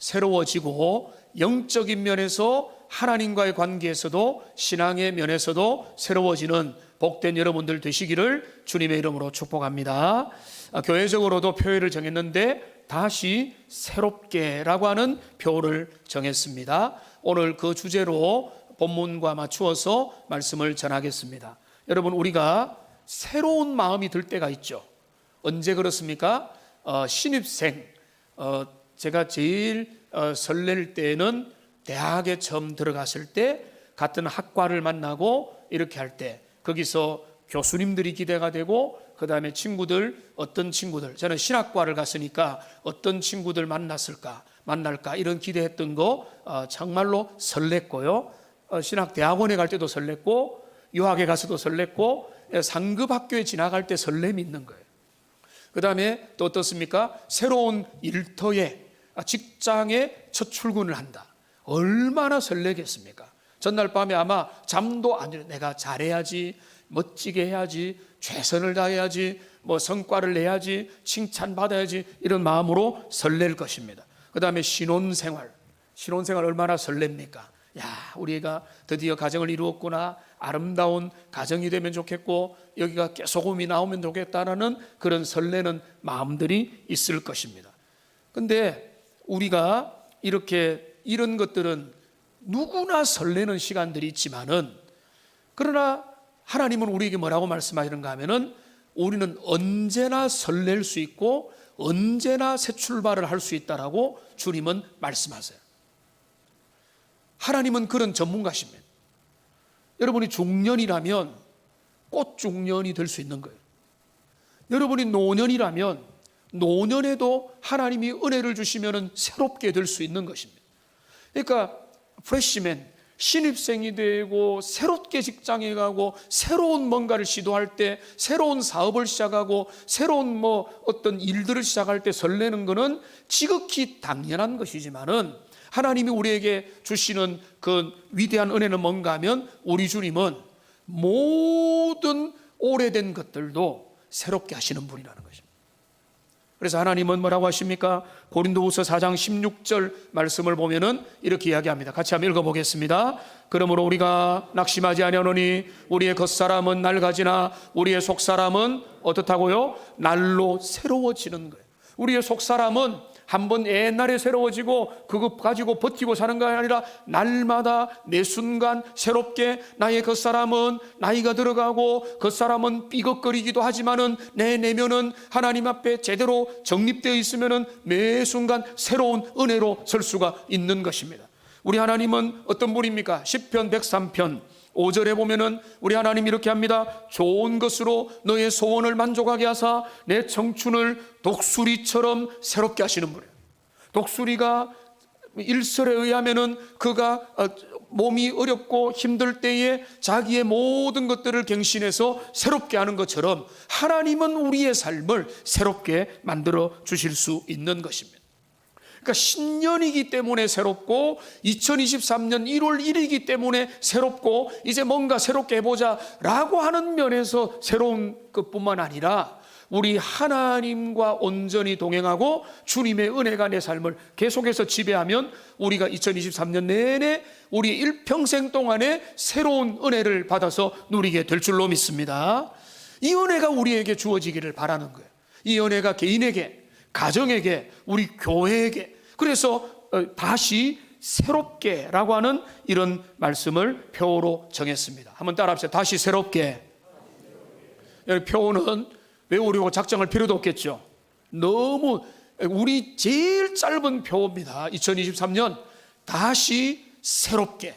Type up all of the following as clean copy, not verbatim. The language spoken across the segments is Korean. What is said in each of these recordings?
새로워지고 영적인 면에서 하나님과의 관계에서도 신앙의 면에서도 새로워지는 복된 여러분들 되시기를 주님의 이름으로 축복합니다. 교회적으로도 표현을 정했는데 다시 새롭게라고 하는 표를 정했습니다. 오늘 그 주제로 본문과 맞추어서 말씀을 전하겠습니다. 여러분, 우리가 새로운 마음이 들 때가 있죠. 언제 그렇습니까? 신입생, 제가 제일 설렐 때는 대학에 처음 들어갔을 때 같은 학과를 만나고 이렇게 할 때 거기서 교수님들이 기대가 되고 그 다음에 친구들, 어떤 친구들, 저는 신학과를 갔으니까 어떤 친구들 만날까 이런 기대했던 거 정말로 설렜고요. 신학대학원에 갈 때도 설렜고 유학에 가서도 설렜고 상급 학교에 지나갈 때 설렘이 있는 거예요. 그 다음에 또 어떻습니까? 새로운 일터에 직장에 첫 출근을 한다. 얼마나 설레겠습니까? 전날 밤에 아마 잠도 안 이루, 내가 잘해야지, 멋지게 해야지, 최선을 다해야지, 뭐 성과를 내야지, 칭찬받아야지, 이런 마음으로 설렐 것입니다. 그 다음에 신혼생활 얼마나 설렙니까? 야, 우리가 드디어 가정을 이루었구나, 아름다운 가정이 되면 좋겠고 여기가 깨소금이 나오면 좋겠다라는 그런 설레는 마음들이 있을 것입니다. 근데 우리가 이런 것들은 누구나 설레는 시간들이 있지만은, 그러나 하나님은 우리에게 뭐라고 말씀하시는가 하면은 우리는 언제나 설렐 수 있고 언제나 새 출발을 할 수 있다라고 주님은 말씀하세요. 하나님은 그런 전문가십니다. 여러분이 중년이라면 꽃중년이 될 수 있는 거예요. 여러분이 노년이라면 노년에도 하나님이 은혜를 주시면 새롭게 될 수 있는 것입니다. 그러니까 프레시맨, 신입생이 되고 새롭게 직장에 가고 새로운 뭔가를 시도할 때, 새로운 사업을 시작하고 새로운 어떤 일들을 시작할 때 설레는 것은 지극히 당연한 것이지만은 하나님이 우리에게 주시는 그 위대한 은혜는 뭔가 하면 우리 주님은 모든 오래된 것들도 새롭게 하시는 분이라는 것입니다. 그래서 하나님은 뭐라고 하십니까? 고린도후서 4장 16절 말씀을 보면은 이렇게 이야기합니다. 같이 한번 읽어보겠습니다. 그러므로 우리가 낙심하지 아니하노니 우리의 겉사람은 낡아지나 우리의 속사람은 어떻다고요? 날로 새로워지는 거예요. 우리의 속사람은 한번 옛날에 새로워지고 그거 가지고 버티고 사는 게 아니라 날마다 매 순간 새롭게, 나의 겉사람은 나이가 들어가고 겉사람은 삐걱거리기도 하지만은 내 내면은 하나님 앞에 제대로 정립되어 있으면은 매 순간 새로운 은혜로 설 수가 있는 것입니다. 우리 하나님은 어떤 분입니까? 시편 103편 5절에 보면은 우리 하나님 이렇게 합니다. 좋은 것으로 너의 소원을 만족하게 하사 내 청춘을 독수리처럼 새롭게 하시는 분이에요. 독수리가 일설에 의하면은 그가 몸이 어렵고 힘들 때에 자기의 모든 것들을 갱신해서 새롭게 하는 것처럼 하나님은 우리의 삶을 새롭게 만들어 주실 수 있는 것입니다. 그러니까 신년이기 때문에 새롭고 2023년 1월 1일이기 때문에 새롭고 이제 뭔가 새롭게 해보자 라고 하는 면에서 새로운 것뿐만 아니라 우리 하나님과 온전히 동행하고 주님의 은혜가 내 삶을 계속해서 지배하면 우리가 2023년 내내 우리 일평생 동안에 새로운 은혜를 받아서 누리게 될 줄로 믿습니다. 이 은혜가 우리에게 주어지기를 바라는 거예요. 이 은혜가 개인에게, 가정에게, 우리 교회에게, 그래서 다시 새롭게라고 하는 이런 말씀을 표로 정했습니다. 한번 따라합시다. 다시 새롭게. 표는 외우려고 작정할 필요도 없겠죠. 너무 우리 제일 짧은 표입니다. 2023년 다시 새롭게.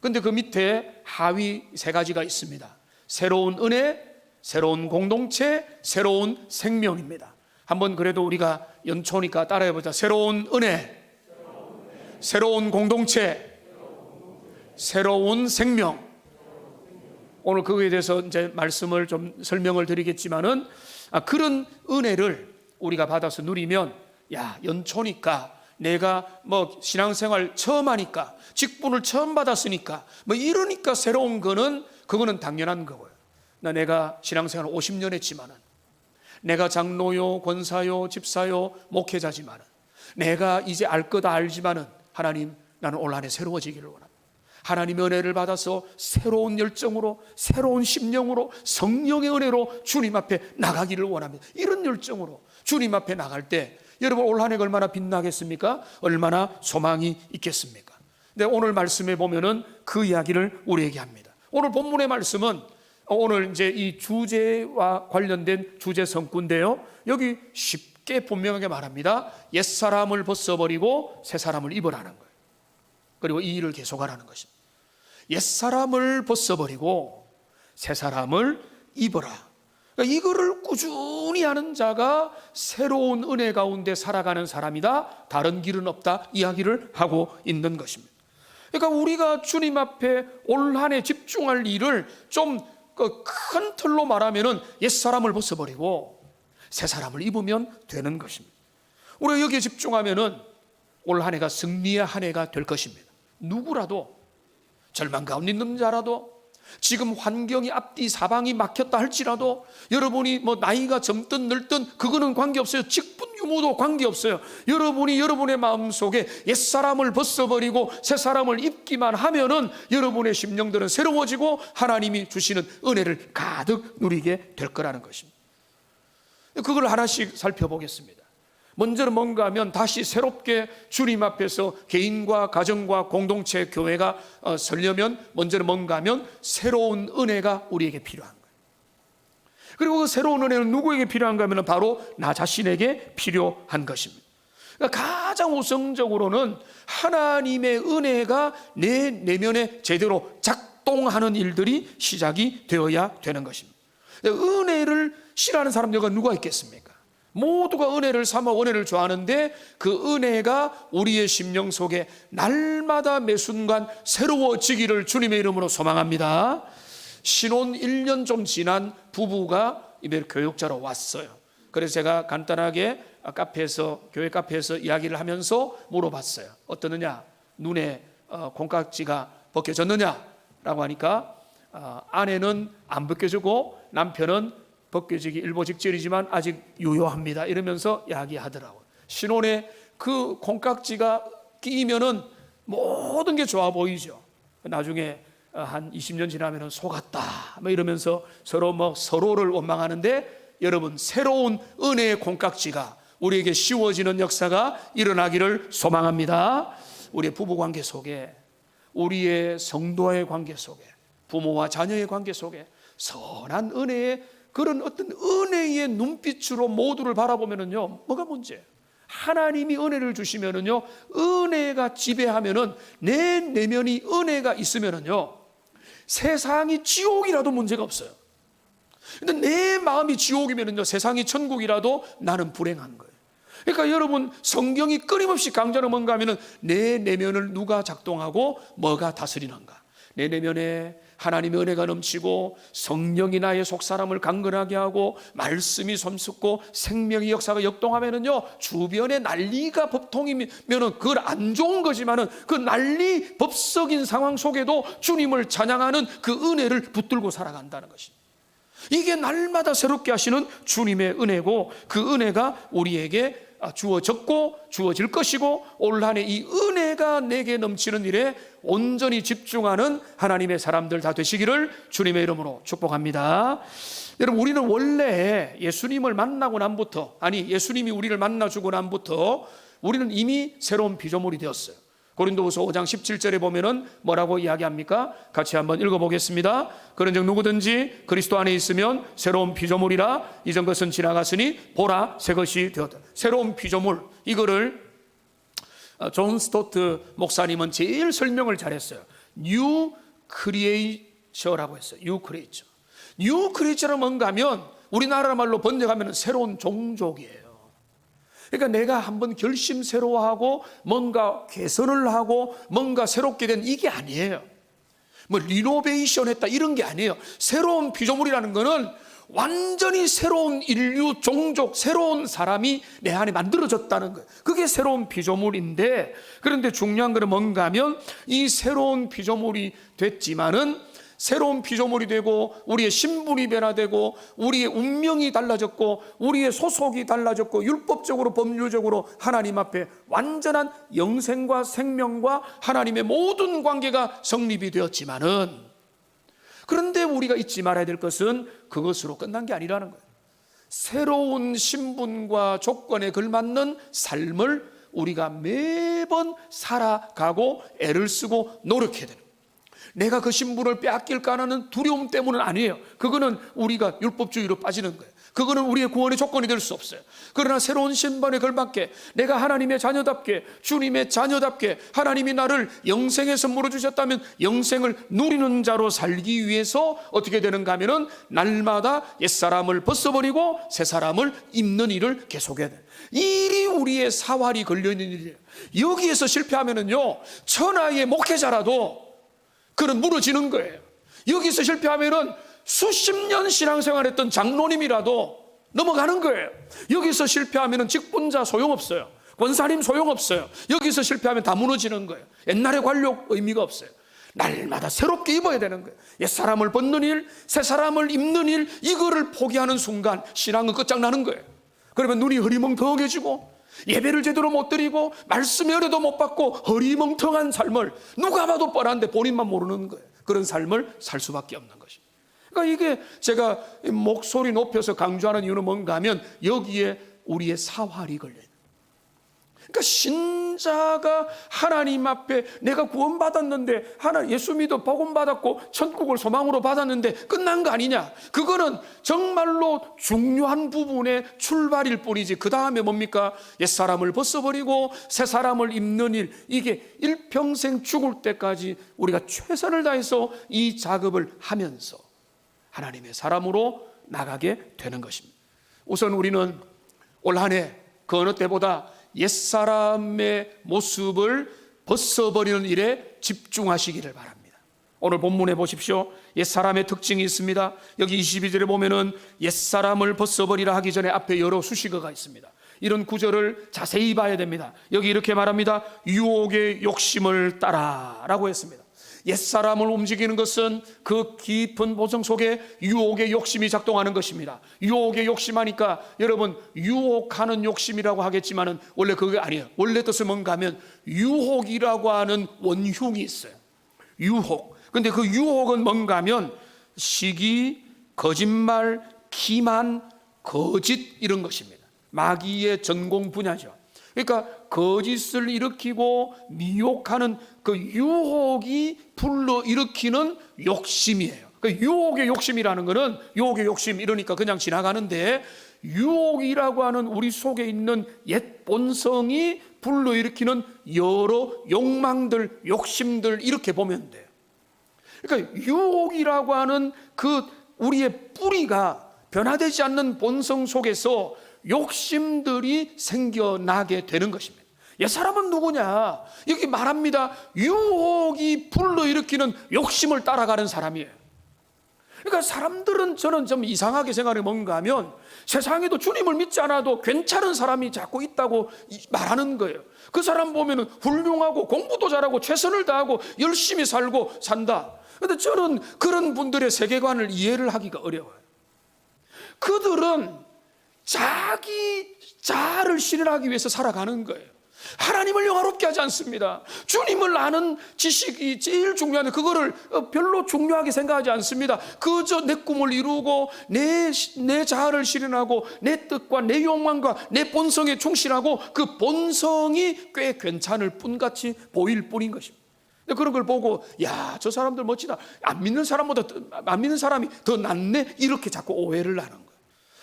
근데 그 밑에 하위 세 가지가 있습니다. 새로운 은혜, 새로운 공동체, 새로운 생명입니다. 한번 그래도 우리가 연초니까 따라해보자. 새로운 은혜, 새로운 공동체, 새로운 생명. 오늘 그거에 대해서 이제 말씀을 좀 설명을 드리겠지만은 그런 은혜를 우리가 받아서 누리면, 야, 연초니까 내가 신앙생활 처음 하니까, 직분을 처음 받았으니까 이러니까 새로운 거는 그거는 당연한 거고요. 내가 신앙생활 50년 했지만은, 내가 장로요, 권사요, 집사요, 목회자지만은, 내가 이제 알 거다 알지만은 하나님, 나는 올 한해 새로워지기를 원합니다. 하나님의 은혜를 받아서 새로운 열정으로, 새로운 심령으로, 성령의 은혜로 주님 앞에 나가기를 원합니다. 이런 열정으로 주님 앞에 나갈 때 여러분 올 한 해가 얼마나 빛나겠습니까? 얼마나 소망이 있겠습니까? 근데 오늘 말씀에 보면은 그 이야기를 우리에게 합니다. 오늘 본문의 말씀은 오늘 이제 이 주제와 관련된 주제 성구인데요, 여기 쉽게 분명하게 말합니다. 옛사람을 벗어버리고 새사람을 입으라는 거예요. 그리고 이 일을 계속하라는 것입니다. 옛사람을 벗어버리고 새사람을 입어라. 그러니까 이거를 꾸준히 하는 자가 새로운 은혜 가운데 살아가는 사람이다, 다른 길은 없다, 이야기를 하고 있는 것입니다. 그러니까 우리가 주님 앞에 올 한 해 집중할 일을 좀 큰 틀로 말하면은 옛사람을 벗어버리고 새사람을 입으면 되는 것입니다. 우리가 여기에 집중하면은 올 한 해가 승리의 한 해가 될 것입니다. 누구라도, 절망 가운데 있는 자라도, 지금 환경이 앞뒤 사방이 막혔다 할지라도, 여러분이 뭐 나이가 젊든 늙든 그거는 관계없어요. 직분 유무도 관계없어요. 여러분이 여러분의 마음속에 옛사람을 벗어버리고 새사람을 입기만 하면은 여러분의 심령들은 새로워지고 하나님이 주시는 은혜를 가득 누리게 될 거라는 것입니다. 그걸 하나씩 살펴보겠습니다. 먼저는 뭔가 하면 다시 새롭게 주님 앞에서 개인과 가정과 공동체, 교회가 서려면 먼저는 뭔가 하면 새로운 은혜가 우리에게 필요한 거예요. 그리고 그 새로운 은혜는 누구에게 필요한가 하면 바로 나 자신에게 필요한 것입니다. 그러니까 가장 우선적으로는 하나님의 은혜가 내 내면에 제대로 작동하는 일들이 시작이 되어야 되는 것입니다. 은혜를 싫어하는 사람들과 누가 있겠습니까? 모두가 은혜를 삼아 은혜를 좋아하는데 그 은혜가 우리의 심령 속에 날마다 매 순간 새로워지기를 주님의 이름으로 소망합니다. 신혼 1년 좀 지난 부부가 이번에 교육자로 왔어요. 그래서 제가 간단하게 교회 카페에서 이야기를 하면서 물어봤어요. 어떠느냐? 눈에 콩깍지가 벗겨졌느냐? 라고 하니까 아내는 안 벗겨지고 남편은 벗겨지기 일보 직전이지만 아직 유효합니다, 이러면서 이야기하더라고요. 신혼에 그 콩깍지가 끼면은 모든 게 좋아 보이죠. 나중에 한 20년 지나면 속았다 뭐 이러면서 서로를 원망하는데, 여러분 새로운 은혜의 콩깍지가 우리에게 씌워지는 역사가 일어나기를 소망합니다. 우리의 부부관계 속에, 우리의 성도와의 관계 속에, 부모와 자녀의 관계 속에 선한 은혜의 그런 어떤 은혜의 눈빛으로 모두를 바라보면은요, 뭐가 문제예요? 하나님이 은혜를 주시면은요, 은혜가 지배하면은 내 내면이 은혜가 있으면은요, 세상이 지옥이라도 문제가 없어요. 근데 내 마음이 지옥이면은요, 세상이 천국이라도 나는 불행한 거예요. 그러니까 여러분, 성경이 끊임없이 강조하는 뭔가 하면은 내 내면을 누가 작동하고 뭐가 다스리는가? 내 내면에 하나님의 은혜가 넘치고 성령이 나의 속사람을 강건하게 하고 말씀이 솜솟고 생명의 역사가 역동하면은요, 주변에 난리가 법통이면은 그건 안 좋은 거지만은 그 난리 법석인 상황 속에도 주님을 찬양하는 그 은혜를 붙들고 살아간다는 것입니다. 이게 날마다 새롭게 하시는 주님의 은혜고, 그 은혜가 우리에게 주어졌고 주어질 것이고, 올 한 해 이 은혜가 내게 넘치는 일에 온전히 집중하는 하나님의 사람들 다 되시기를 주님의 이름으로 축복합니다. 여러분, 우리는 원래 예수님을 만나고 난부터, 예수님이 우리를 만나주고 난부터 우리는 이미 새로운 피조물이 되었어요. 고린도후서 5장 17절에 보면은 뭐라고 이야기합니까? 같이 한번 읽어보겠습니다. 그런즉 누구든지 그리스도 안에 있으면 새로운 피조물이라, 이전 것은 지나갔으니 보라 새 것이 되었다. 새로운 피조물, 이거를 존 스토트 목사님은 제일 설명을 잘했어요. New Creature라고 했어요. New Creature. New Creature는 뭔가 하면 우리나라 말로 번역하면 새로운 종족이에요. 그러니까 내가 한번 결심 새로워하고 뭔가 개선을 하고 뭔가 새롭게 된 이게 아니에요. 뭐 리노베이션 했다 이런 게 아니에요. 새로운 피조물이라는 거는 완전히 새로운 인류 종족, 새로운 사람이 내 안에 만들어졌다는 거예요. 그게 새로운 피조물인데, 그런데 중요한 것은 뭔가 하면 이 새로운 피조물이 됐지만은 새로운 피조물이 되고 우리의 신분이 변화되고 우리의 운명이 달라졌고 우리의 소속이 달라졌고 율법적으로 법률적으로 하나님 앞에 완전한 영생과 생명과 하나님의 모든 관계가 성립이 되었지만은, 그런데 우리가 잊지 말아야 될 것은 그것으로 끝난 게 아니라는 거예요. 새로운 신분과 조건에 걸맞는 삶을 우리가 매번 살아가고 애를 쓰고 노력해야 되는 거예요. 내가 그 신분을 빼앗길까 하는 두려움 때문은 아니에요. 그거는 우리가 율법주의로 빠지는 거예요. 그거는 우리의 구원의 조건이 될 수 없어요. 그러나 새로운 신분에 걸맞게 내가 하나님의 자녀답게, 주님의 자녀답게 하나님이 나를 영생의 선물로 주셨다면 영생을 누리는 자로 살기 위해서 어떻게 되는가 하면은 날마다 옛사람을 벗어버리고 새사람을 입는 일을 계속해야 돼요. 이 일이 우리의 사활이 걸려있는 일이에요. 여기에서 실패하면은요, 천하의 목회자라도 그는 무너지는 거예요. 여기서 실패하면은 수십 년 신앙생활했던 장로님이라도 넘어가는 거예요. 여기서 실패하면은 직분자 소용없어요. 권사님 소용없어요. 여기서 실패하면 다 무너지는 거예요. 옛날의 관료 의미가 없어요. 날마다 새롭게 입어야 되는 거예요. 옛사람을 벗는 일, 새사람을 입는 일, 이거를 포기하는 순간 신앙은 끝장나는 거예요. 그러면 눈이 흐리멍텅해지고 예배를 제대로 못 드리고 말씀의 은혜도 못 받고 허리멍텅한 삶을 누가 봐도 뻔한데 본인만 모르는 거예요. 그런 삶을 살 수밖에 없는 것입니다. 그러니까 이게 제가 목소리 높여서 강조하는 이유는 뭔가 하면 여기에 우리의 사활이 걸려요. 그러니까 신자가 하나님 앞에 내가 구원받았는데 예수 믿어 복음받았고 천국을 소망으로 받았는데 끝난 거 아니냐? 그거는 정말로 중요한 부분의 출발일 뿐이지 그 다음에 뭡니까? 옛사람을 벗어버리고 새사람을 입는 일, 이게 일평생 죽을 때까지 우리가 최선을 다해서 이 작업을 하면서 하나님의 사람으로 나가게 되는 것입니다. 우선 우리는 올 한 해 그 어느 때보다 옛사람의 모습을 벗어버리는 일에 집중하시기를 바랍니다. 오늘 본문에 보십시오. 옛사람의 특징이 있습니다. 여기 22절에 보면은 옛사람을 벗어버리라 하기 전에 앞에 여러 수식어가 있습니다. 이런 구절을 자세히 봐야 됩니다. 여기 이렇게 말합니다. 유혹의 욕심을 따라 라고 했습니다. 옛사람을 움직이는 것은 그 깊은 보성 속에 유혹의 욕심이 작동하는 것입니다. 유혹의 욕심하니까 여러분 유혹하는 욕심이라고 하겠지만은 원래 그게 아니에요. 원래 뜻은 뭔가 하면 유혹이라고 하는 원흉이 있어요. 유혹. 근데 그 유혹은 뭔가 하면 시기, 거짓말, 기만, 거짓 이런 것입니다. 마귀의 전공 분야죠. 그러니까 거짓을 일으키고 미혹하는 그 유혹이 불러일으키는 욕심이에요. 그 유혹의 욕심이라는 것은 유혹의 욕심 이러니까 그냥 지나가는데 유혹이라고 하는 우리 속에 있는 옛 본성이 불러일으키는 여러 욕망들, 욕심들 이렇게 보면 돼요. 그러니까 유혹이라고 하는 그 우리의 뿌리가 변화되지 않는 본성 속에서 욕심들이 생겨나게 되는 것입니다. 옛사람은 누구냐? 여기 말합니다. 유혹이 불러일으키는 욕심을 따라가는 사람이에요. 그러니까 사람들은 저는 좀 이상하게 생각해 뭔가 하면 세상에도 주님을 믿지 않아도 괜찮은 사람이 자꾸 있다고 말하는 거예요. 그 사람 보면은 훌륭하고 공부도 잘하고 최선을 다하고 열심히 살고 산다. 그런데 저는 그런 분들의 세계관을 이해를 하기가 어려워요. 그들은 자기 자아를 실현하기 위해서 살아가는 거예요. 하나님을 영화롭게 하지 않습니다. 주님을 아는 지식이 제일 중요한데 그거를 별로 중요하게 생각하지 않습니다. 그저 내 꿈을 이루고 내 자아를 실현하고 내 뜻과 내 욕망과 내 본성에 충실하고 그 본성이 꽤 괜찮을 뿐같이 보일 뿐인 것입니다. 그런 걸 보고 야, 저 사람들 멋지다. 안 믿는 사람이 더 낫네. 이렇게 자꾸 오해를 하는 거예요.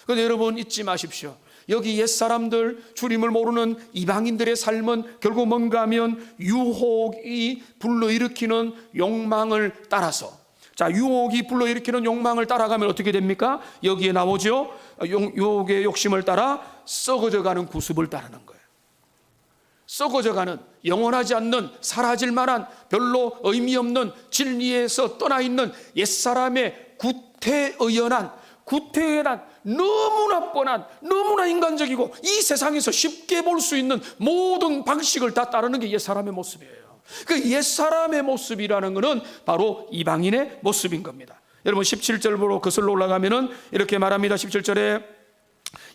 그런데 여러분 잊지 마십시오. 여기 옛사람들, 주님을 모르는 이방인들의 삶은 결국 뭔가 하면 유혹이 불러일으키는 욕망을 따라서, 자, 유혹이 불러일으키는 욕망을 따라가면 어떻게 됩니까? 여기에 나오죠. 유혹의 욕심을 따라 썩어져가는 구습을 따르는 거예요. 썩어져가는, 영원하지 않는, 사라질 만한, 별로 의미 없는, 진리에서 떠나 있는 옛사람의 구태의연한, 너무나 뻔한, 너무나 인간적이고 이 세상에서 쉽게 볼 수 있는 모든 방식을 다 따르는 게 옛사람의 모습이에요. 그 옛사람의 모습이라는 것은 바로 이방인의 모습인 겁니다. 여러분 17절로 거슬러 올라가면은 이렇게 말합니다. 17절에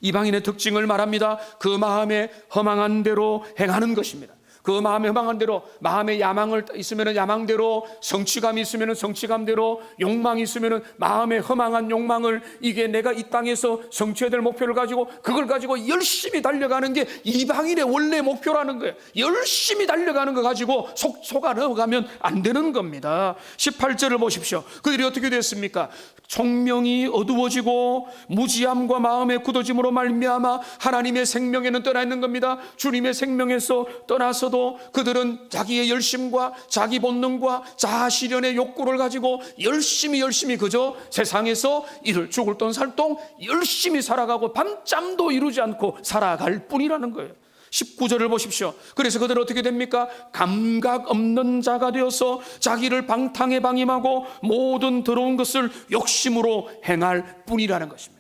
이방인의 특징을 말합니다. 그 마음에 허망한 대로 행하는 것입니다. 그 마음에 허망한 대로, 마음에 야망을 있으면 야망대로, 성취감이 있으면 성취감대로, 욕망이 있으면 마음에 허망한 욕망을, 이게 내가 이 땅에서 성취해야 될 목표를 가지고 그걸 가지고 열심히 달려가는 게 이방인의 원래 목표라는 거예요. 열심히 달려가는 거 가지고 속아 넘어가면 안 되는 겁니다. 18절을 보십시오. 그들이 어떻게 됐습니까? 총명이 어두워지고 무지함과 마음의 굳어짐으로 말미암아 하나님의 생명에는 떠나 있는 겁니다. 주님의 생명에서 떠나서도 그들은 자기의 열심과 자기 본능과 자아 실현의 욕구를 가지고 열심히 그저 세상에서 이를 죽을 돈 살 돈 열심히 살아가고 밤잠도 이루지 않고 살아갈 뿐이라는 거예요. 19절을 보십시오. 그래서 그들은 어떻게 됩니까? 감각 없는 자가 되어서 자기를 방탕에 방임하고 모든 더러운 것을 욕심으로 행할 뿐이라는 것입니다.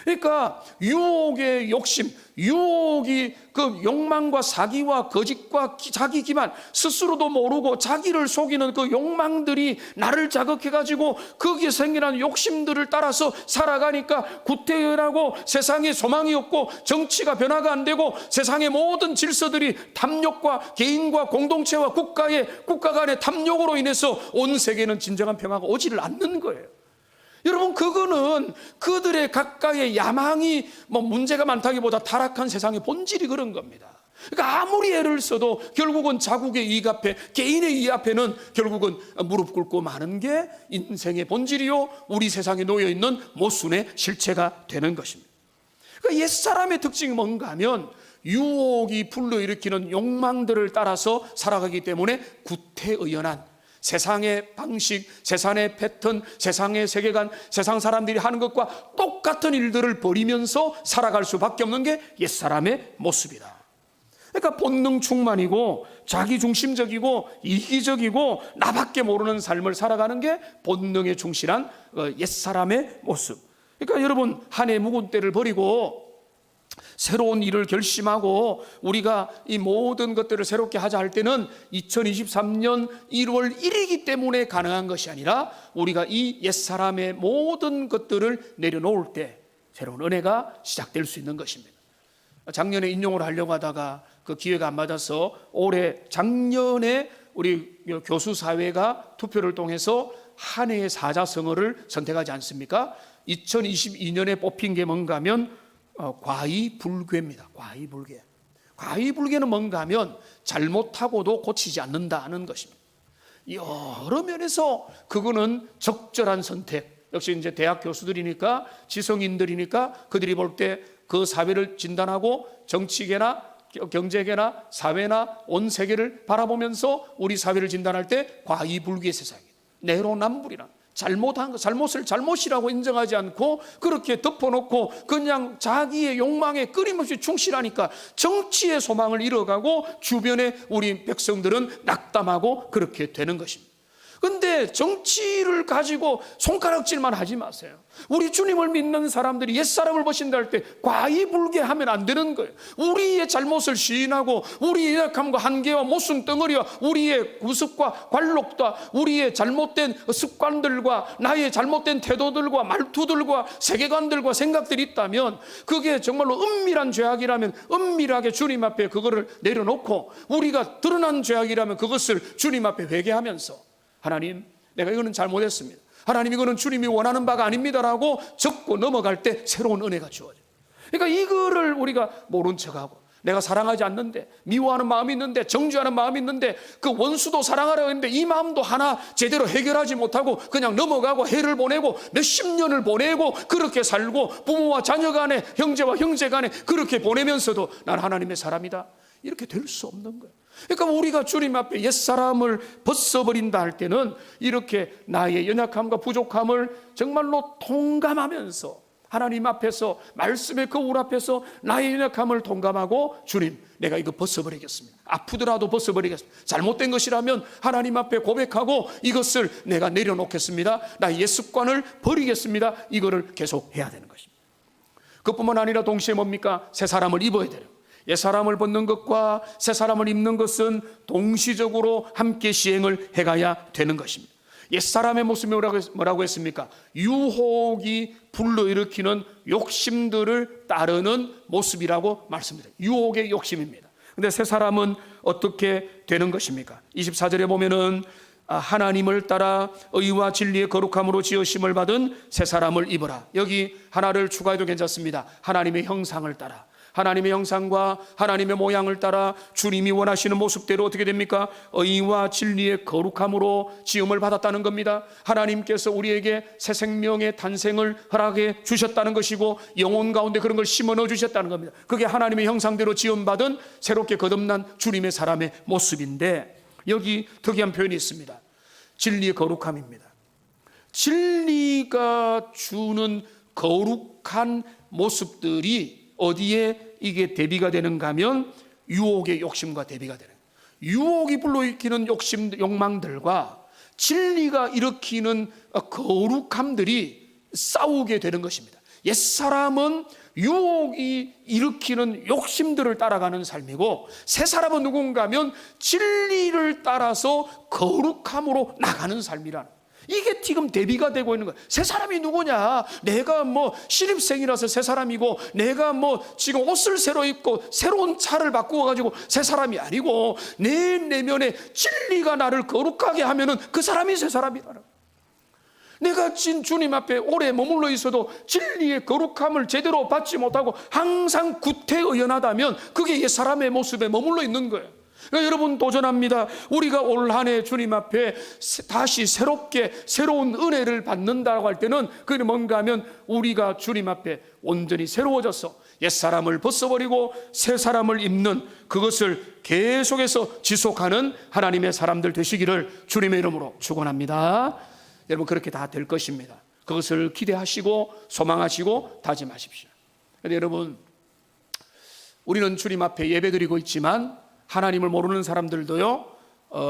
그러니까 유혹의 욕심, 유혹이 그 욕망과 사기와 거짓과 자기 기만, 스스로도 모르고 자기를 속이는 그 욕망들이 나를 자극해가지고 거기에 생기는 욕심들을 따라서 살아가니까 구태연하고 세상에 소망이 없고 정치가 변화가 안 되고 세상의 모든 질서들이 탐욕과 개인과 공동체와 국가 간의 탐욕으로 인해서 온 세계는 진정한 평화가 오지를 않는 거예요. 여러분, 그거는 그들의 각각의 야망이 문제가 많다기보다 타락한 세상의 본질이 그런 겁니다. 그러니까 아무리 애를 써도 결국은 자국의 이익 앞에, 개인의 이익 앞에는 결국은 무릎 꿇고 마는 게 인생의 본질이요, 우리 세상에 놓여있는 모순의 실체가 되는 것입니다. 그러니까 옛사람의 특징이 뭔가 하면 유혹이 불러일으키는 욕망들을 따라서 살아가기 때문에 구태의연한 세상의 방식, 세상의 패턴, 세상의 세계관, 세상 사람들이 하는 것과 똑같은 일들을 벌이면서 살아갈 수밖에 없는 게 옛사람의 모습이다. 그러니까 본능 충만이고 자기중심적이고 이기적이고 나밖에 모르는 삶을 살아가는 게 본능에 충실한 옛사람의 모습. 그러니까 여러분, 한 해 묵은 때를 버리고 새로운 일을 결심하고 우리가 이 모든 것들을 새롭게 하자 할 때는 2023년 1월 1일이기 때문에 가능한 것이 아니라 우리가 이 옛사람의 모든 것들을 내려놓을 때 새로운 은혜가 시작될 수 있는 것입니다. 작년에 인용을 하려고 하다가 그 기회가 안 맞아서 작년에 우리 교수사회가 투표를 통해서 한 해의 사자성어를 선택하지 않습니까? 2022년에 뽑힌 게 뭔가 하면 과의불괴입니다. 과의불괴. 과의불괴는 뭔가 하면 잘못하고도 고치지 않는다는 것입니다. 여러 면에서 그거는 적절한 선택. 역시 이제 대학 교수들이니까, 지성인들이니까 그들이 볼 때 그 사회를 진단하고 정치계나 경제계나 사회나 온 세계를 바라보면서 우리 사회를 진단할 때 과의불괴 세상이에요. 내로남불이라. 잘못한 것, 잘못을 잘못이라고 인정하지 않고 그렇게 덮어놓고 그냥 자기의 욕망에 끊임없이 충실하니까 정치의 소망을 잃어가고 주변에 우리 백성들은 낙담하고 그렇게 되는 것입니다. 그런데 정치를 가지고 손가락질만 하지 마세요. 우리 주님을 믿는 사람들이 옛사람을 보신다 할 때 과의불개하면 안 되는 거예요. 우리의 잘못을 시인하고 우리의 연약함과 한계와 모순 덩어리와 우리의 구습과 관록과 우리의 잘못된 습관들과 나의 잘못된 태도들과 말투들과 세계관들과 생각들이 있다면 그게 정말로 은밀한 죄악이라면 은밀하게 주님 앞에 그거를 내려놓고 우리가 드러난 죄악이라면 그것을 주님 앞에 회개하면서 하나님, 내가 이거는 잘못했습니다. 하나님, 이거는 주님이 원하는 바가 아닙니다라고 적고 넘어갈 때 새로운 은혜가 주어져요. 그러니까 이거를 우리가 모른 척하고 내가 사랑하지 않는데, 미워하는 마음이 있는데, 정죄하는 마음이 있는데, 그 원수도 사랑하려고 했는데 이 마음도 하나 제대로 해결하지 못하고 그냥 넘어가고 해를 보내고 몇십 년을 보내고 그렇게 살고 부모와 자녀 간에, 형제와 형제 간에 그렇게 보내면서도 난 하나님의 사람이다, 이렇게 될 수 없는 거예요. 그러니까 우리가 주님 앞에 옛사람을 벗어버린다 할 때는 이렇게 나의 연약함과 부족함을 정말로 통감하면서 하나님 앞에서, 말씀의 거울 앞에서 나의 연약함을 통감하고 주님, 내가 이거 벗어버리겠습니다. 아프더라도 벗어버리겠습니다. 잘못된 것이라면 하나님 앞에 고백하고 이것을 내가 내려놓겠습니다. 나의 옛 습관을 버리겠습니다. 이거를 계속 해야 되는 것입니다. 그뿐만 아니라 동시에 뭡니까? 새 사람을 입어야 돼요. 옛사람을 벗는 것과 새사람을 입는 것은 동시적으로 함께 시행을 해가야 되는 것입니다. 옛사람의 모습이 뭐라고 했습니까? 유혹이 불러일으키는 욕심들을 따르는 모습이라고 말씀드려요. 유혹의 욕심입니다. 근데 새사람은 어떻게 되는 것입니까? 24절에 보면은 하나님을 따라 의와 진리의 거룩함으로 지으심을 받은 새사람을 입어라. 여기 하나를 추가해도 괜찮습니다. 하나님의 형상을 따라, 하나님의 형상과 하나님의 모양을 따라 주님이 원하시는 모습대로 어떻게 됩니까? 의와 진리의 거룩함으로 지음을 받았다는 겁니다. 하나님께서 우리에게 새 생명의 탄생을 허락해 주셨다는 것이고 영혼 가운데 그런 걸 심어 넣어 주셨다는 겁니다. 그게 하나님의 형상대로 지음받은 새롭게 거듭난 주님의 사람의 모습인데, 여기 특이한 표현이 있습니다. 진리의 거룩함입니다. 진리가 주는 거룩한 모습들이 어디에 이게 대비가 되는가 하면 유혹의 욕심과 대비가 되는 거예요. 유혹이 불러일으키는 욕망들과 진리가 일으키는 거룩함들이 싸우게 되는 것입니다. 옛사람은 유혹이 일으키는 욕심들을 따라가는 삶이고, 새사람은 누군가 하면 진리를 따라서 거룩함으로 나가는 삶이라는, 이게 지금 대비가 되고 있는 거예요. 새 사람이 누구냐? 내가 신입생이라서 새 사람이고, 내가 지금 옷을 새로 입고 새로운 차를 바꾸어 가지고 새 사람이 아니고, 내 내면에 진리가 나를 거룩하게 하면은 그 사람이 새 사람이라는 거예요. 내가 주님 앞에 오래 머물러 있어도 진리의 거룩함을 제대로 받지 못하고 항상 구태의연하다면 그게 옛사람의 모습에 머물러 있는 거예요. 그러니까 여러분, 도전합니다. 우리가 올 한 해 주님 앞에 다시 새롭게 새로운 은혜를 받는다고 할 때는 그게 뭔가 하면 우리가 주님 앞에 온전히 새로워져서 옛사람을 벗어버리고 새사람을 입는, 그것을 계속해서 지속하는 하나님의 사람들 되시기를 주님의 이름으로 축원합니다. 여러분, 그렇게 다 될 것입니다. 그것을 기대하시고 소망하시고 다짐하십시오. 그런데 여러분, 우리는 주님 앞에 예배드리고 있지만 하나님을 모르는 사람들도요,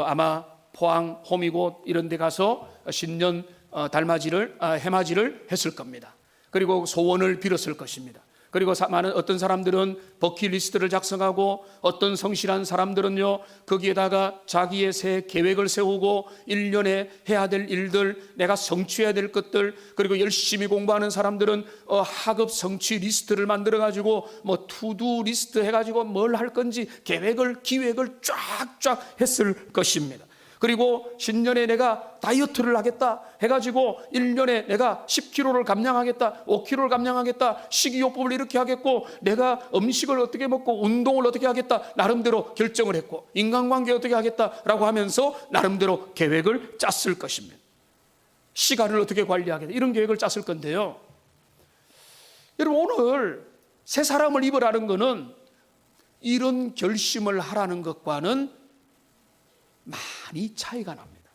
아마 포항, 호미곶 이런 데 가서 신년 해맞이를 했을 겁니다. 그리고 소원을 빌었을 것입니다. 그리고 많은 어떤 사람들은 버킷리스트를 작성하고, 어떤 성실한 사람들은요 거기에다가 자기의 새 계획을 세우고 1년에 해야 될 일들, 내가 성취해야 될 것들, 그리고 열심히 공부하는 사람들은 학업 성취 리스트를 만들어 가지고 투두 리스트 해가지고 뭘 할 건지 기획을 쫙쫙 했을 것입니다. 그리고 신년에 내가 다이어트를 하겠다 해가지고 1년에 내가 10kg를 감량하겠다, 5kg를 감량하겠다, 식이요법을 이렇게 하겠고, 내가 음식을 어떻게 먹고 운동을 어떻게 하겠다 나름대로 결정을 했고, 인간관계 어떻게 하겠다라고 하면서 나름대로 계획을 짰을 것입니다. 시간을 어떻게 관리하겠다, 이런 계획을 짰을 건데요, 여러분, 오늘 새 사람을 입으라는 것은 이런 결심을 하라는 것과는 많이 차이가 납니다.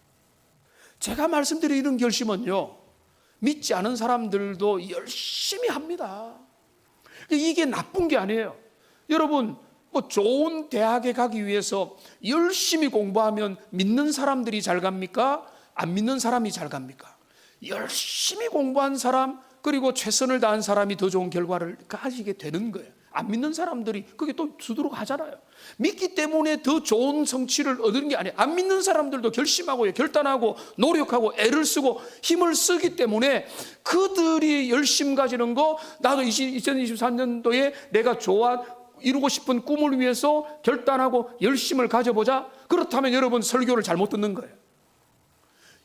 제가 말씀드린 이런 결심은요, 믿지 않은 사람들도 열심히 합니다. 이게 나쁜 게 아니에요. 여러분, 좋은 대학에 가기 위해서 열심히 공부하면 믿는 사람들이 잘 갑니까? 안 믿는 사람이 잘 갑니까? 열심히 공부한 사람, 그리고 최선을 다한 사람이 더 좋은 결과를 가지게 되는 거예요. 안 믿는 사람들이 그게 또 두드러고 하잖아요. 믿기 때문에 더 좋은 성취를 얻는 게 아니에요. 안 믿는 사람들도 결심하고 결단하고 노력하고 애를 쓰고 힘을 쓰기 때문에 그들이 열심 가지는 거, 나도 2023년도에 내가 이루고 싶은 꿈을 위해서 결단하고 열심을 가져보자. 그렇다면 여러분, 설교를 잘못 듣는 거예요.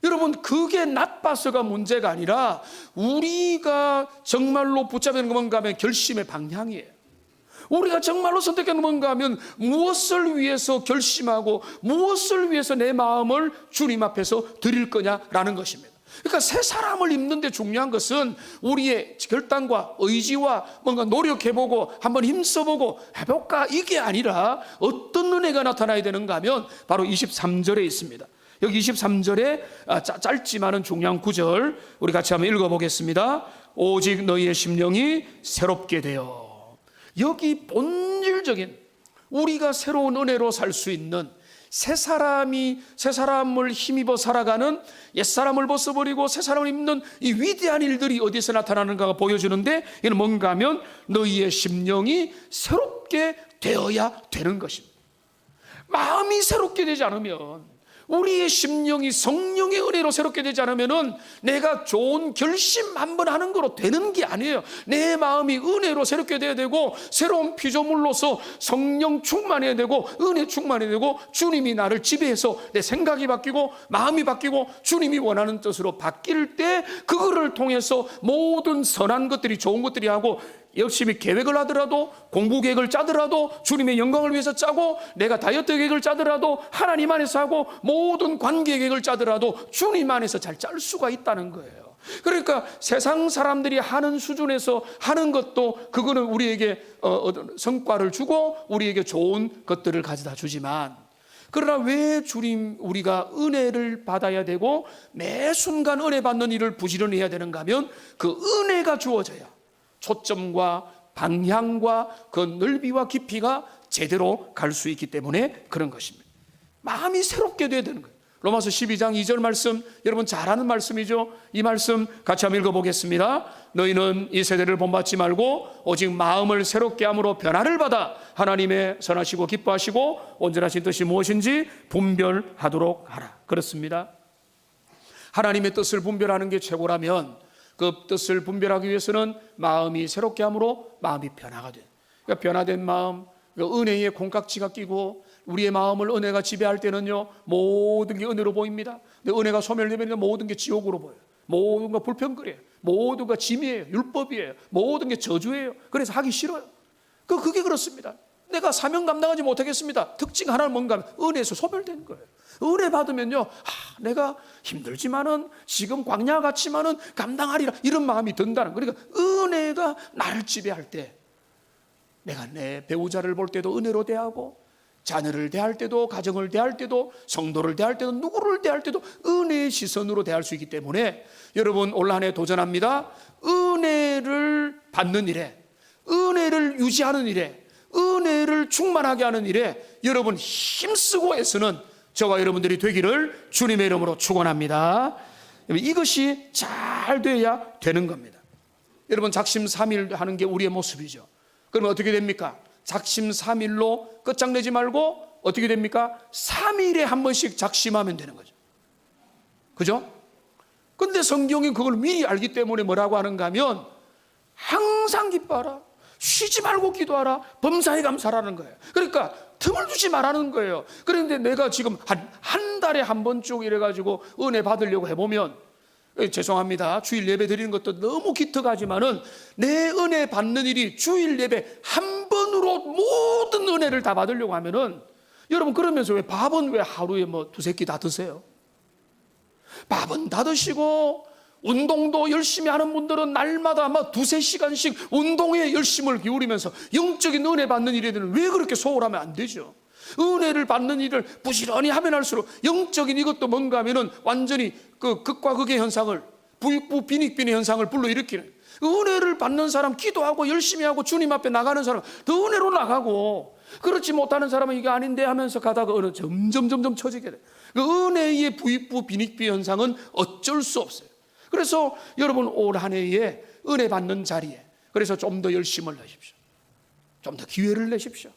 여러분, 그게 나빠서가 문제가 아니라 우리가 정말로 붙잡는 뭔가 하면 결심의 방향이에요. 우리가 정말로 선택하는 뭔가 하면 무엇을 위해서 결심하고 무엇을 위해서 내 마음을 주님 앞에서 드릴 거냐라는 것입니다. 그러니까 새 사람을 입는 데 중요한 것은 우리의 결단과 의지와 뭔가 노력해보고 한번 힘써보고 해볼까, 이게 아니라 어떤 은혜가 나타나야 되는가 하면 바로 23절에 있습니다. 여기 23절에 짧지만은 중요한 구절 우리 같이 한번 읽어보겠습니다. 오직 너희의 심령이 새롭게 되어. 여기 본질적인 우리가 새로운 은혜로 살 수 있는 새 사람을 힘입어 살아가는, 옛사람을 벗어버리고 새 사람을 입는 이 위대한 일들이 어디서 나타나는가가 보여주는데, 이는 뭔가 하면 너희의 심령이 새롭게 되어야 되는 것입니다. 마음이 새롭게 되지 않으면, 우리의 심령이 성령의 은혜로 새롭게 되지 않으면 내가 좋은 결심 한번 하는 거로 되는 게 아니에요. 내 마음이 은혜로 새롭게 돼야 되고, 새로운 피조물로서 성령 충만해야 되고, 은혜 충만해야 되고, 주님이 나를 지배해서 내 생각이 바뀌고 마음이 바뀌고 주님이 원하는 뜻으로 바뀔 때, 그거를 통해서 모든 선한 것들이, 좋은 것들이 하고, 열심히 계획을 하더라도, 공부 계획을 짜더라도 주님의 영광을 위해서 짜고, 내가 다이어트 계획을 짜더라도 하나님 안에서 하고, 모든 관계 계획을 짜더라도 주님 안에서 잘 짤 수가 있다는 거예요. 그러니까 세상 사람들이 하는 수준에서 하는 것도, 그거는 우리에게 성과를 주고 우리에게 좋은 것들을 가져다 주지만, 그러나 왜 우리가 은혜를 받아야 되고 매 순간 은혜 받는 일을 부지런히 해야 되는가 하면, 그 은혜가 주어져야 초점과 방향과 그 넓이와 깊이가 제대로 갈 수 있기 때문에 그런 것입니다. 마음이 새롭게 돼야 되는 거예요. 로마서 12장 2절 말씀, 여러분 잘 아는 말씀이죠. 이 말씀 같이 한번 읽어보겠습니다. 너희는 이 세대를 본받지 말고 오직 마음을 새롭게 함으로 변화를 받아 하나님의 선하시고 기뻐하시고 온전하신 뜻이 무엇인지 분별하도록 하라. 그렇습니다. 하나님의 뜻을 분별하는 게 최고라면, 그 뜻을 분별하기 위해서는 마음이 새롭게 함으로 마음이 변화가 돼. 그러니까 변화된 마음, 은혜의 콩깍지가 끼고 우리의 마음을 은혜가 지배할 때는요, 모든 게 은혜로 보입니다. 근데 은혜가 소멸되면 모든 게 지옥으로 보여요. 모든 거 불평거려요. 모든 거 짐이에요. 율법이에요. 모든 게 저주예요. 그래서 하기 싫어요. 그게 그렇습니다. 내가 사명 감당하지 못하겠습니다. 특징 하나는 뭔가 하면 은혜에서 소멸된 거예요. 은혜 받으면요, 내가 힘들지만은, 지금 광야 같지만은 감당하리라, 이런 마음이 든다는. 그러니까 은혜가 나를 지배할 때, 내가 내 배우자를 볼 때도 은혜로 대하고, 자녀를 대할 때도, 가정을 대할 때도, 성도를 대할 때도, 누구를 대할 때도 은혜의 시선으로 대할 수 있기 때문에, 여러분 올 한 해 도전합니다. 은혜를 받는 일에, 은혜를 유지하는 일에, 은혜를 충만하게 하는 일에 여러분 힘쓰고 애쓰는 저와 여러분들이 되기를 주님의 이름으로 축원합니다. 이것이 잘 돼야 되는 겁니다. 여러분 작심삼일 하는 게 우리의 모습이죠. 그러면 어떻게 됩니까? 작심삼일로 끝장내지 말고 어떻게 됩니까? 3일에 한 번씩 작심하면 되는 거죠. 그죠? 근데 성경이 그걸 미리 알기 때문에 뭐라고 하는가 하면, 항상 기뻐하라, 쉬지 말고 기도하라, 범사에 감사하라는 거예요. 그러니까 틈을 두지 말라는 거예요. 그런데 내가 지금 한 달에 한 번씩 이래가지고 은혜 받으려고 해보면, 죄송합니다, 주일 예배 드리는 것도 너무 기특하지만은 내 은혜 받는 일이 주일 예배 한 번으로 모든 은혜를 다 받으려고 하면은, 여러분 그러면서 왜 밥은 왜 하루에 뭐 두세 끼 다 드세요? 밥은 다 드시고, 운동도 열심히 하는 분들은 날마다 아마 두세 시간씩 운동에 열심을 기울이면서 영적인 은혜 받는 일에 대해서는 왜 그렇게 소홀하면 안 되죠? 은혜를 받는 일을 부지런히 하면 할수록 영적인 이것도 뭔가 하면은 완전히 그 극과 극의 현상을, 부익부 빈익빈의 현상을 불러일으키는, 은혜를 받는 사람, 기도하고 열심히 하고 주님 앞에 나가는 사람 더 은혜로 나가고, 그렇지 못하는 사람은 이게 아닌데 하면서 가다가 어느 점점 처지게 돼. 그 은혜의 부익부 빈익비 현상은 어쩔 수 없어요. 그래서 여러분 올 한 해에 은혜 받는 자리에, 그래서 좀 더 열심을 내십시오. 좀 더 기회를 내십시오.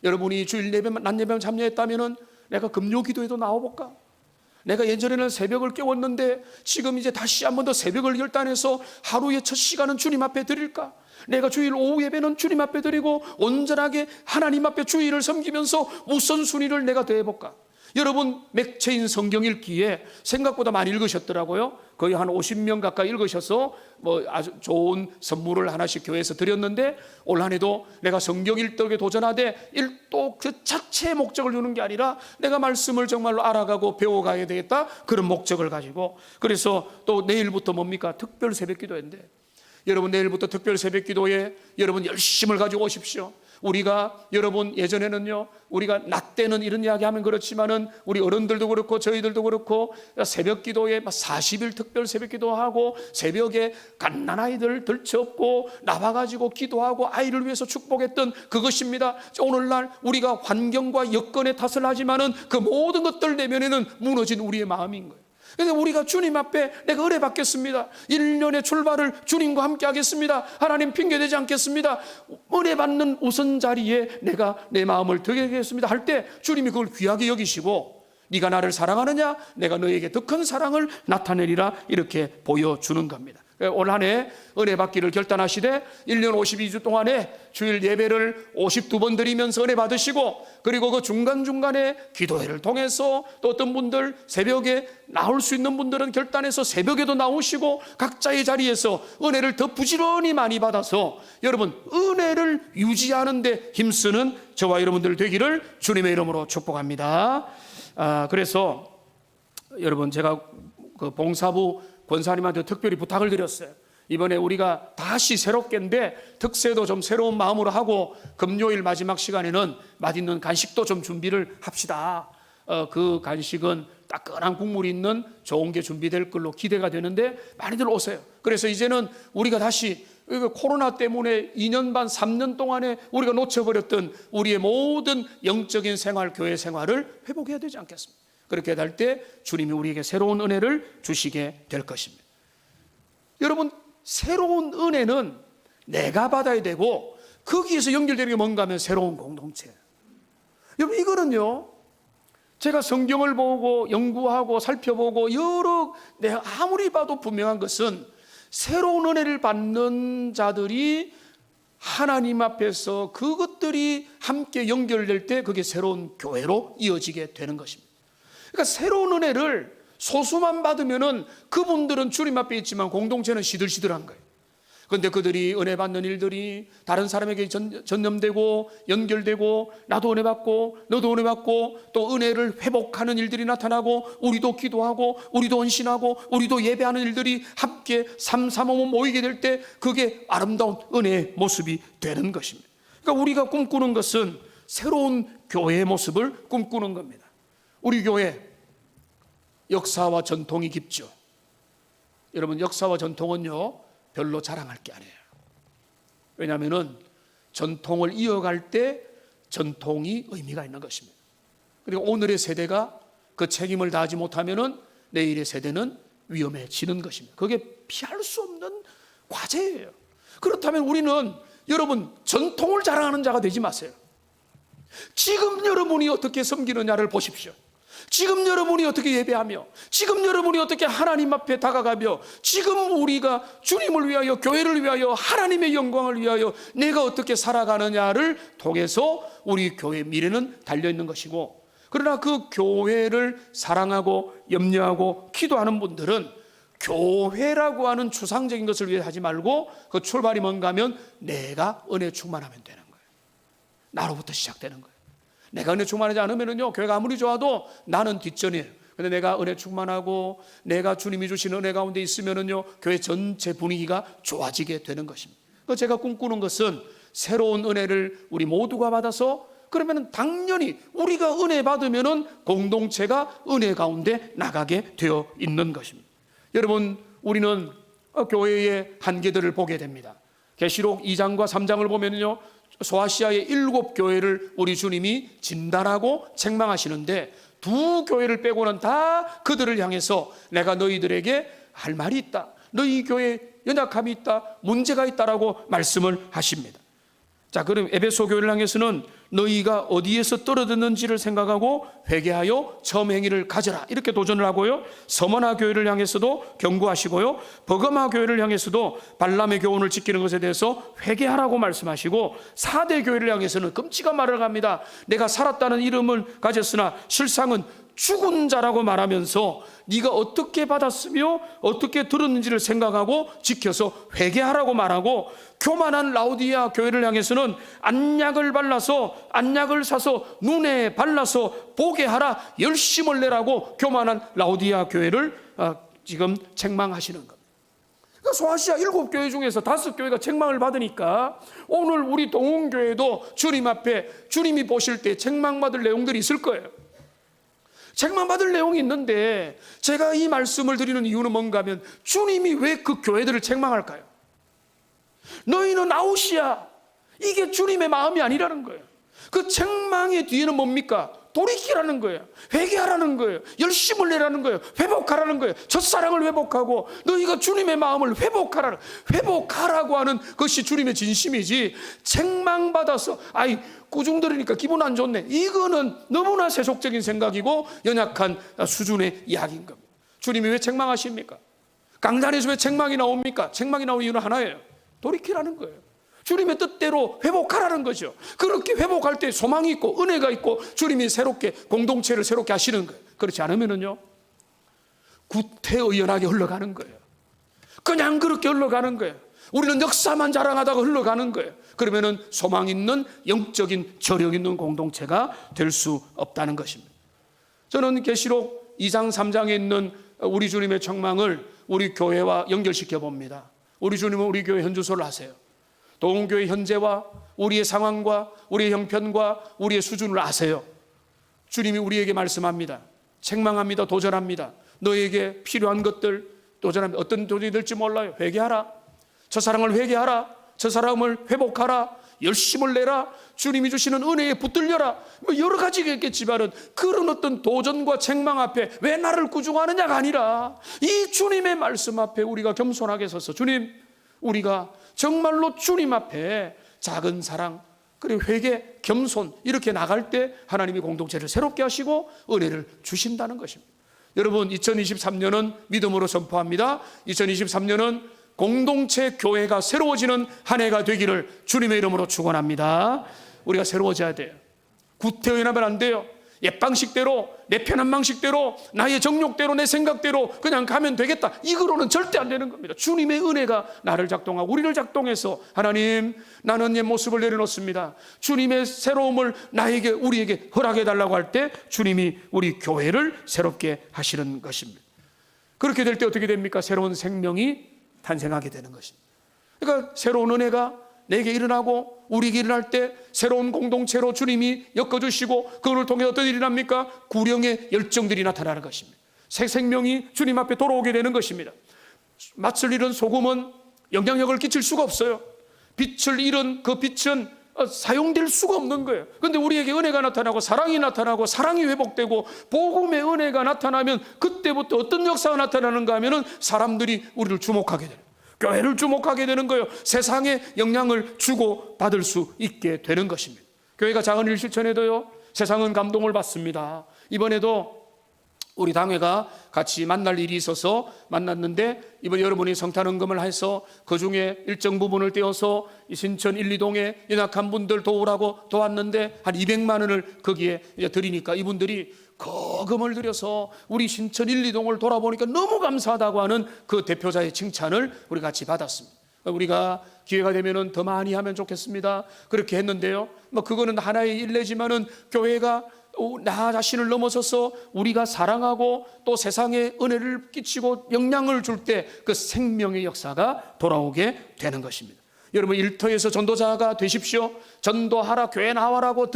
여러분이 주일 예배, 낮 예배만 참여했다면은 내가 금요 기도에도 나와볼까? 내가 예전에는 새벽을 깨웠는데 지금 이제 다시 한 번 더 새벽을 결단해서 하루의 첫 시간은 주님 앞에 드릴까? 내가 주일 오후 예배는 주님 앞에 드리고 온전하게 하나님 앞에 주일을 섬기면서 우선순위를 내가 더해볼까? 여러분 맥체인 성경 읽기에 생각보다 많이 읽으셨더라고요. 거의 한 50명 가까이 읽으셔서 뭐 아주 좋은 선물을 하나씩 교회에서 드렸는데, 올 한 해도 내가 성경 읽덕에 도전하되 일도 그 자체의 목적을 두는 게 아니라 내가 말씀을 정말로 알아가고 배워가야 되겠다, 그런 목적을 가지고, 그래서 또 내일부터 뭡니까? 특별 새벽기도인데, 여러분 내일부터 특별 새벽기도에 여러분 열심을 가지고 오십시오. 우리가 여러분 예전에는요, 우리가 낮 때는 이런 이야기 하면 그렇지만은 우리 어른들도 그렇고 저희들도 그렇고 새벽 기도에 40일 특별 새벽 기도하고, 새벽에 갓난아이들 들쳐업고 나와가지고 기도하고 아이를 위해서 축복했던 그것입니다. 오늘날 우리가 환경과 여건의 탓을 하지만은 그 모든 것들 내면에는 무너진 우리의 마음인 거예요. 그런데 우리가 주님 앞에 내가 은혜 받겠습니다, 1년의 출발을 주님과 함께 하겠습니다, 하나님 핑계대지 않겠습니다, 은혜 받는 우선 자리에 내가 내 마음을 드리겠습니다 할 때 주님이 그걸 귀하게 여기시고 네가 나를 사랑하느냐, 내가 너에게 더 큰 사랑을 나타내리라, 이렇게 보여주는 겁니다. 올 한 해 은혜 받기를 결단하시되 1년 52주 동안에 주일 예배를 52번 드리면서 은혜 받으시고, 그리고 그 중간중간에 기도회를 통해서 또 어떤 분들 새벽에 나올 수 있는 분들은 결단해서 새벽에도 나오시고 각자의 자리에서 은혜를 더 부지런히 많이 받아서 여러분 은혜를 유지하는 데 힘쓰는 저와 여러분들 되기를 주님의 이름으로 축복합니다. 그래서 여러분 제가 그 봉사부 권사님한테 특별히 부탁을 드렸어요. 이번에 우리가 다시 새롭게인데 특세도 좀 새로운 마음으로 하고 금요일 마지막 시간에는 맛있는 간식도 좀 준비를 합시다. 그 간식은 따끈한 국물이 있는 좋은 게 준비될 걸로 기대가 되는데 많이들 오세요. 그래서 이제는 우리가 다시 코로나 때문에 2년 반 3년 동안에 우리가 놓쳐버렸던 우리의 모든 영적인 생활, 교회 생활을 회복해야 되지 않겠습니까? 그렇게 될 때 주님이 우리에게 새로운 은혜를 주시게 될 것입니다. 여러분, 새로운 은혜는 내가 받아야 되고 거기에서 연결되는 게 뭔가 하면 새로운 공동체. 여러분, 이거는요 제가 성경을 보고 연구하고 살펴보고 내가 아무리 봐도 분명한 것은 새로운 은혜를 받는 자들이 하나님 앞에서 그것들이 함께 연결될 때 그게 새로운 교회로 이어지게 되는 것입니다. 그러니까 새로운 은혜를 소수만 받으면은 그분들은 주님 앞에 있지만 공동체는 시들시들한 거예요. 그런데 그들이 은혜 받는 일들이 다른 사람에게 전염되고 연결되고 나도 은혜 받고 너도 은혜 받고 또 은혜를 회복하는 일들이 나타나고 우리도 기도하고 우리도 헌신하고 우리도 예배하는 일들이 함께 삼삼오오 모이게 될 때 그게 아름다운 은혜의 모습이 되는 것입니다. 그러니까 우리가 꿈꾸는 것은 새로운 교회의 모습을 꿈꾸는 겁니다. 우리 교회 역사와 전통이 깊죠. 여러분, 역사와 전통은요 별로 자랑할 게 아니에요. 왜냐하면 전통을 이어갈 때 전통이 의미가 있는 것입니다. 그리고 오늘의 세대가 그 책임을 다하지 못하면 내일의 세대는 위험해지는 것입니다. 그게 피할 수 없는 과제예요. 그렇다면 우리는 여러분 전통을 자랑하는 자가 되지 마세요. 지금 여러분이 어떻게 섬기느냐를 보십시오. 지금 여러분이 어떻게 예배하며, 지금 여러분이 어떻게 하나님 앞에 다가가며, 지금 우리가 주님을 위하여, 교회를 위하여, 하나님의 영광을 위하여 내가 어떻게 살아가느냐를 통해서 우리 교회의 미래는 달려있는 것이고, 그러나 그 교회를 사랑하고 염려하고 기도하는 분들은 교회라고 하는 추상적인 것을 위해 하지 말고 그 출발이 뭔가 하면 내가 은혜 충만하면 되는 거예요. 나로부터 시작되는 거예요. 내가 은혜 충만하지 않으면요 교회가 아무리 좋아도 나는 뒷전이에요. 근데 내가 은혜 충만하고 내가 주님이 주시는 은혜 가운데 있으면요 교회 전체 분위기가 좋아지게 되는 것입니다. 제가 꿈꾸는 것은 새로운 은혜를 우리 모두가 받아서 그러면 당연히 우리가 은혜 받으면은 공동체가 은혜 가운데 나가게 되어 있는 것입니다. 여러분, 우리는 교회의 한계들을 보게 됩니다. 계시록 2장과 3장을 보면요 소아시아의 7교회를 우리 주님이 진단하고 책망하시는데 두 교회를 빼고는 다 그들을 향해서 내가 너희들에게 할 말이 있다, 너희 교회에 연약함이 있다, 문제가 있다라고 말씀을 하십니다. 자, 그럼 에베소 교회를 향해서는 너희가 어디에서 떨어졌는지를 생각하고 회개하여 처음 행위를 가져라 이렇게 도전을 하고요, 서머나 교회를 향해서도 경고하시고요, 버가마 교회를 향해서도 발람의 교훈을 지키는 것에 대해서 회개하라고 말씀하시고, 사대 교회를 향해서는 끔찍한 말을 합니다. 내가 살았다는 이름을 가졌으나 실상은 죽은 자라고 말하면서 네가 어떻게 받았으며 어떻게 들었는지를 생각하고 지켜서 회개하라고 말하고, 교만한 라오디아 교회를 향해서는 안약을 발라서 안약을 사서 눈에 발라서 보게 하라, 열심을 내라고 교만한 라오디아 교회를 지금 책망하시는 겁니다. 그러니까 소아시아 7교회 중에서 5교회가 책망을 받으니까 오늘 우리 동훈교회도 주님 앞에 주님이 보실 때 책망받을 내용들이 있을 거예요. 책망받을 내용이 있는데 제가 이 말씀을 드리는 이유는 뭔가 하면 주님이 왜 그 교회들을 책망할까요? 너희는 아웃이야, 이게 주님의 마음이 아니라는 거예요. 그 책망의 뒤에는 뭡니까? 돌이키라는 거예요. 회개하라는 거예요. 열심을 내라는 거예요. 회복하라는 거예요. 첫사랑을 회복하고 너희가 주님의 마음을 회복하라고 하는 것이 주님의 진심이지, 책망받아서 꾸중들으니까 기분 안 좋네, 이거는 너무나 세속적인 생각이고 연약한 수준의 이야기인 겁니다. 주님이 왜 책망하십니까? 강단에서 왜 책망이 나옵니까? 책망이 나오는 이유는 하나예요. 돌이키라는 거예요. 주님의 뜻대로 회복하라는 거죠. 그렇게 회복할 때 소망이 있고 은혜가 있고 주님이 새롭게 공동체를 새롭게 하시는 거예요. 그렇지 않으면은요, 구태의연하게 흘러가는 거예요. 그냥 그렇게 흘러가는 거예요. 우리는 역사만 자랑하다가 흘러가는 거예요. 그러면은 소망 있는 영적인 저력 있는 공동체가 될 수 없다는 것입니다. 저는 계시록 2장 3장에 있는 우리 주님의 책망을 우리 교회와 연결시켜 봅니다. 우리 주님은 우리 교회 현주소를 하세요. 도움교회 현재와 우리의 상황과 우리의 형편과 우리의 수준을 아세요. 주님이 우리에게 말씀합니다. 책망합니다. 도전합니다. 너에게 필요한 것들 도전합니다. 어떤 도전이 될지 몰라요. 회개하라. 저 사랑을 회개하라. 저 사람을 회복하라. 열심을 내라. 주님이 주시는 은혜에 붙들려라. 여러 가지가 있겠지만은 그런 어떤 도전과 책망 앞에 왜 나를 꾸중하느냐가 아니라 이 주님의 말씀 앞에 우리가 겸손하게 서서, 주님, 우리가 정말로 주님 앞에 작은 사랑, 그리고 회개, 겸손 이렇게 나갈 때 하나님이 공동체를 새롭게 하시고 은혜를 주신다는 것입니다. 여러분, 2023년은 믿음으로 선포합니다. 2023년은 공동체 교회가 새로워지는 한 해가 되기를 주님의 이름으로 축원합니다. 우리가 새로워져야 돼요. 구태의연하면 안 돼요. 옛 방식대로, 내 편한 방식대로, 나의 정욕대로, 내 생각대로 그냥 가면 되겠다, 이거로는 절대 안 되는 겁니다. 주님의 은혜가 나를 작동하고 우리를 작동해서, 하나님, 나는 옛 모습을 내려놓습니다, 주님의 새로움을 나에게, 우리에게 허락해 달라고 할 때 주님이 우리 교회를 새롭게 하시는 것입니다. 그렇게 될 때 어떻게 됩니까? 새로운 생명이 탄생하게 되는 것입니다. 그러니까 새로운 은혜가 내게 일어나고 우리에게 일어날 때 새로운 공동체로 주님이 엮어주시고 그걸 통해 어떤 일이 납니까? 구령의 열정들이 나타나는 것입니다. 새 생명이 주님 앞에 돌아오게 되는 것입니다. 맛을 잃은 소금은 영향력을 끼칠 수가 없어요. 빛을 잃은 그 빛은 사용될 수가 없는 거예요. 그런데 우리에게 은혜가 나타나고 사랑이 나타나고 사랑이 회복되고 복음의 은혜가 나타나면 그때부터 어떤 역사가 나타나는가 하면은 사람들이 우리를 주목하게 돼요. 교회를 주목하게 되는 거예요. 세상에 영향을 주고 받을 수 있게 되는 것입니다. 교회가 작은 일 실천해도요, 세상은 감동을 받습니다. 이번에도 우리 당회가 같이 만날 일이 있어서 만났는데, 이번 여러분이 성탄헌금을 해서 그 중에 일정 부분을 떼어서 신천 1, 2동에 연약한 분들 도우라고 도왔는데 한 200만 원을 거기에 드리니까 이분들이 거금을 들여서 우리 신천 1, 2동을 돌아보니까 너무 감사하다고 하는 그 대표자의 칭찬을 우리 같이 받았습니다. 우리가 기회가 되면은 더 많이 하면 좋겠습니다. 그렇게 했는데요, 그거는 하나의 일례지만은 교회가 나 자신을 넘어서서 우리가 사랑하고 또 세상에 은혜를 끼치고 영향을 줄 때 그 생명의 역사가 돌아오게 되는 것입니다. 여러분, 일터에서 전도자가 되십시오. 전도하라, 교회 나와라고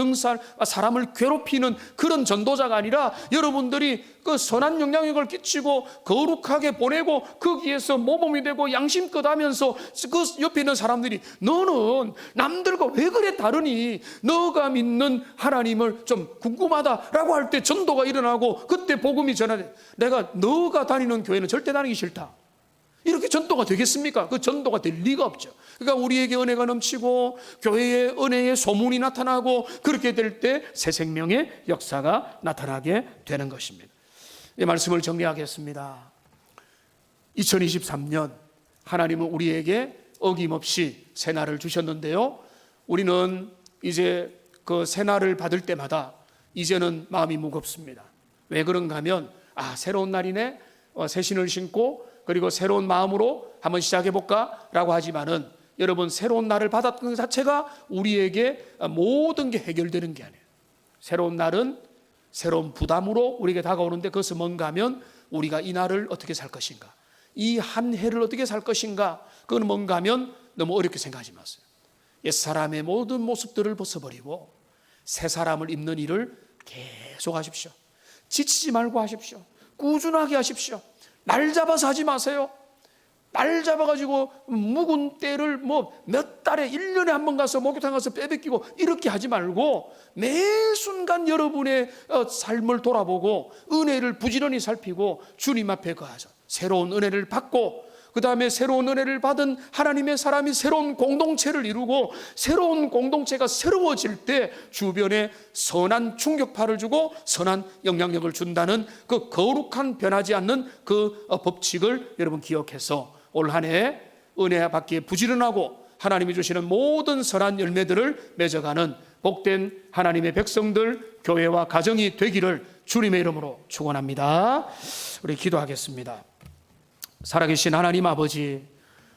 사람을 괴롭히는 그런 전도자가 아니라 여러분들이 그 선한 영향력을 끼치고 거룩하게 보내고 거기에서 모범이 되고 양심껏 하면서 그 옆에 있는 사람들이, 너는 남들과 왜 그래 다르니, 너가 믿는 하나님을 좀 궁금하다라고 할 때 전도가 일어나고 그때 복음이 전하돼. 내가 너가 다니는 교회는 절대 다니기 싫다, 이렇게 전도가 되겠습니까? 그 전도가 될 리가 없죠. 그러니까 우리에게 은혜가 넘치고 교회의 은혜의 소문이 나타나고 그렇게 될 때 새 생명의 역사가 나타나게 되는 것입니다. 이 말씀을 정리하겠습니다. 2023년 하나님은 우리에게 어김없이 새날을 주셨는데요, 우리는 이제 그 새날을 받을 때마다 이제는 마음이 무겁습니다. 왜 그런가 하면, 새로운 날이네, 새 신을 신고 그리고 새로운 마음으로 한번 시작해볼까? 라고 하지만은, 여러분, 새로운 날을 받았던 것 자체가 우리에게 모든 게 해결되는 게 아니에요. 새로운 날은 새로운 부담으로 우리에게 다가오는데, 그것은 뭔가 하면 우리가 이 날을 어떻게 살 것인가, 이 한 해를 어떻게 살 것인가, 그건 뭔가 하면 너무 어렵게 생각하지 마세요. 옛사람의 모든 모습들을 벗어버리고 새 사람을 입는 일을 계속 하십시오. 지치지 말고 하십시오. 꾸준하게 하십시오. 날 잡아서 하지 마세요. 날 잡아가지고 묵은 때를 뭐 몇 달에 1년에 한 번 가서 목욕탕 가서 빼베끼고 이렇게 하지 말고 매 순간 여러분의 삶을 돌아보고 은혜를 부지런히 살피고 주님 앞에 거하셔 새로운 은혜를 받고 그 다음에 새로운 은혜를 받은 하나님의 사람이 새로운 공동체를 이루고 새로운 공동체가 새로워질 때 주변에 선한 충격파를 주고 선한 영향력을 준다는 그 거룩한 변하지 않는 그 법칙을 여러분 기억해서 올 한 해 은혜 받기에 부지런하고 하나님이 주시는 모든 선한 열매들을 맺어가는 복된 하나님의 백성들 교회와 가정이 되기를 주님의 이름으로 축원합니다. 우리 기도하겠습니다. 살아계신 하나님 아버지,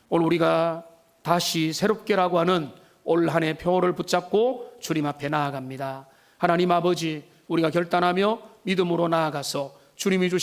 오늘 우리가 다시 새롭게라고 하는 올 한 해 표를 붙잡고 주님 앞에 나아갑니다. 하나님 아버지, 우리가 결단하며 믿음으로 나아가서 주님이 주시는